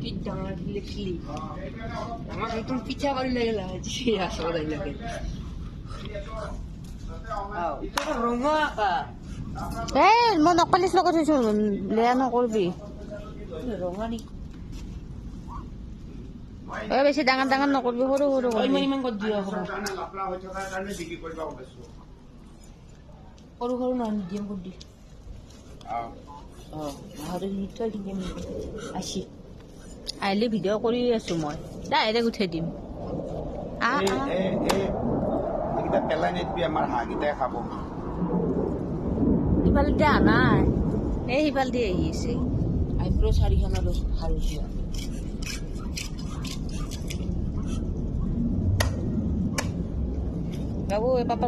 কি ডাঙৰ লিখলি আমাক একদম পিঠা কৰি লাগিলে আচল লাগে ৰঙা আকা মই নকলিছ লগত থৈছো বেয়া নকৰবি ৰঙা নেকি বেছি ডাঙৰ ডাঙৰ নকৰবি সৰু সৰু ইমান ইমান কৰি দিয় সৰু সৰু নহয় মিডিয়াম কৰি দি মাহতে নিশ্চয় কিনিম আছি আহিলে ভিডিঅ' কৰি আছো মই ডাইৰেক্ট উঠাই দিম পেলাই নিদিবি আমাৰ হাঁহকেইটাই খাব সিফালে দিয়া নাই এই সিফাল দি আহি আছে আইব্ৰ' 4খন আৰু ভাল হৈছে বাবু পাপা